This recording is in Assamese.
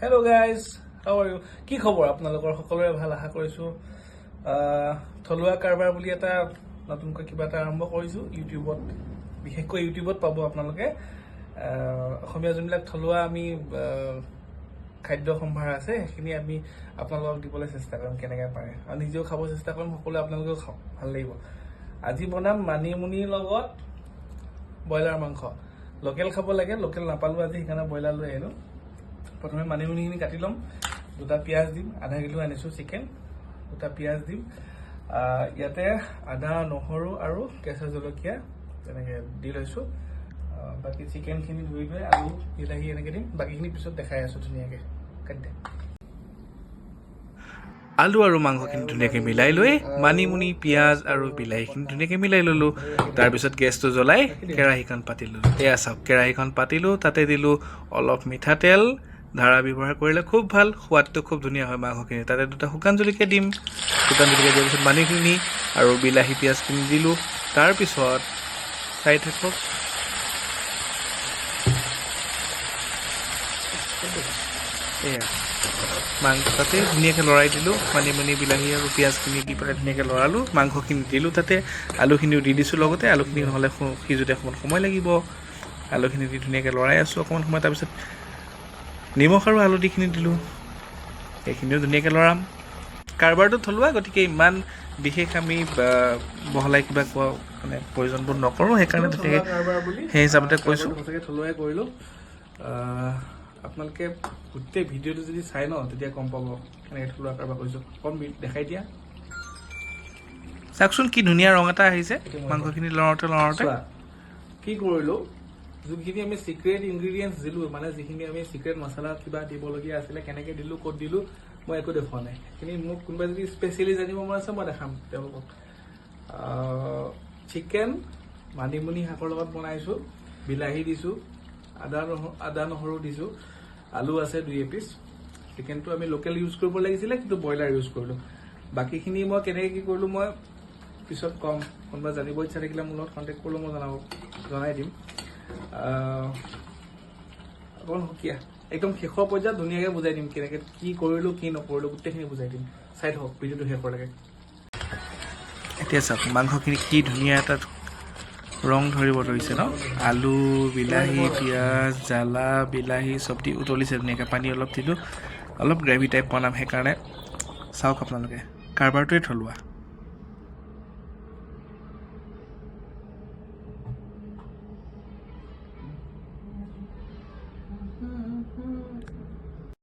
Hello guys, how are you? কি খবৰ আপোনালোকৰ সকলোৰে ভাল আশা কৰিছো থলুৱা কাৰবাৰ বুলি এটা নতুনকৈ কিবা এটা আৰম্ভ কৰিছো ইউটিউবত বিশেষকৈ ইউটিউবত পাব আপোনালোকে অসমীয়া যোনবিলাক থলুৱা আমি খাদ্য সম্ভাৰ আছে সেইখিনি আমি আপোনালোকক দিবলৈ চেষ্টা কৰিম কেনেকৈ পাৰে আৰু নিজেও খাব চেষ্টা কৰিম সকলোৱে আপোনালোকেও খাওক ভাল লাগিব আজি বনাম মানিমুনিৰ লগত ব্ৰইলাৰ মাংস লোকেল খাব লাগে লোকেল নাপালো আজি সেইকাৰণে ব্ৰইলাৰ লৈ আহিলো প্ৰথমে মানিমুনিখিনি কাটি লম দুটা পিয়াজ দিম আধা কিলো আনিছো চিকেন দুটা পিয়াজ দিম ইয়াতে আদা নহৰু আৰু কেঁচা জলকীয়া তেনেকৈ দি লৈছো বাকি চিকেনখিনি ধুই লৈ আলু বিলাহী এনেকৈ দিম বাকিখিনি পিছত দেখাই আছো ধুনীয়াকৈ কাটি দিম আলু আৰু মাংসখিনি ধুনীয়াকৈ মিলাই লৈ মানিমুনি পিয়াজ আৰু বিলাহীখিনি ধুনীয়াকৈ মিলাই ল'লোঁ তাৰপিছত গেছটো জ্বলাই কেৰাহীখন পাতি ল'লোঁ এয়া চাওক কেৰাহীখন পাতিলোঁ তাতে দিলোঁ অলপ মিঠাতেল ধাৰা ব্যৱহাৰ কৰিলে খুব ভাল সোৱাদটো খুব ধুনীয়া হয় মাংসখিনি তাতে দুটা শুকান জলকীয়া দিম শুকান জলকীয়া দিয়াৰ পিছত মানিখিনি আৰু বিলাহী পিয়াজখিনি দিলোঁ তাৰপিছত চাই থাকক এয়া মাংস তাতে ধুনীয়াকৈ লৰাই দিলোঁ মানিমুনি বিলাহী আৰু পিঁয়াজখিনি দি পেলাই ধুনীয়াকৈ লৰালোঁ মাংসখিনি দিলোঁ তাতে আলুখিনিও দি দিছোঁ লগতে আলুখিনি নহ'লে সিজোতে অকণমান সময় লাগিব আলুখিনি দি ধুনীয়াকৈ লৰাই আছোঁ অকণমান সময় তাৰপিছত নিমখ আৰু হালধিখিনি দিলোঁ সেইখিনিও ধুনীয়াকৈ লৰাম কাৰবাৰটো থলুৱা গতিকে ইমান বিশেষ আমি বহলাই কিবা কোৱা মানে প্ৰয়োজনবোৰ নকৰোঁ সেইকাৰণে তেনেকৈ সেই হিচাপতে কৈছোঁ সঁচাকৈ থলুৱাই কৰিলোঁ আপোনালোকে গোটেই ভিডিঅ'টো যদি চাই ন তেতিয়া গম পাব কেনেকৈ থলুৱা কাৰবাৰ কৰিছোঁ কম দেখাই দিয়া চাওকচোন কি ধুনীয়া ৰং এটা আহিছে মাংসখিনি লৰাওঁতে কি কৰিলোঁ যোনখিনি আমি চিক্ৰেট ইনগ্ৰিডিয়েণ্টছ দিলোঁ মানে যিখিনি আমি চিক্ৰেট মছলা কিবা দিবলগীয়া আছিলে কেনেকৈ দিলোঁ ক'ত দিলোঁ মই একো দেখুওৱা নাই সেইখিনি মোক কোনোবাই যদি স্পেচিয়েলি জানিব মন আছে মই দেখাম তেওঁলোকক চিকেন মানিমুনি শাকৰ লগত বনাইছোঁ বিলাহী দিছোঁ আদা নহৰু দিছোঁ আলু আছে 2 এপিচ চিকেনটো আমি লোকেল ইউজ কৰিব লাগিছিলে কিন্তু ব্ৰইলাৰ ইউজ কৰিলোঁ বাকীখিনি মই কেনেকৈ কি কৰিলোঁ মই পিছত কম কোনোবা জানিব ইচ্ছা থাকিলে মোৰ লগত কণ্টেক্ট কৰিলেও মই জনাই দিম অকণ সুকীয়া একদম শেষৰ পৰ্যায়ত ধুনীয়াকৈ বুজাই দিম কেনেকৈ কি কৰিলোঁ কি নকৰিলোঁ গোটেইখিনি বুজাই দিম চাই থাকক ভিডিঅ'টো শেষলৈকে এতিয়া চাওক মাংসখিনি কি ধুনীয়া এটা ৰং ধৰিব ধৰিছে ন আলু বিলাহী পিঁয়াজ জ্বালা বিলাহী চব দি উতলিছে ধুনীয়াকৈ পানী অলপ দিলোঁ অলপ গ্ৰেভি টাইপ বনাম সেইকাৰণে চাওক আপোনালোকে কাৰবাৰটোৱে থলুৱা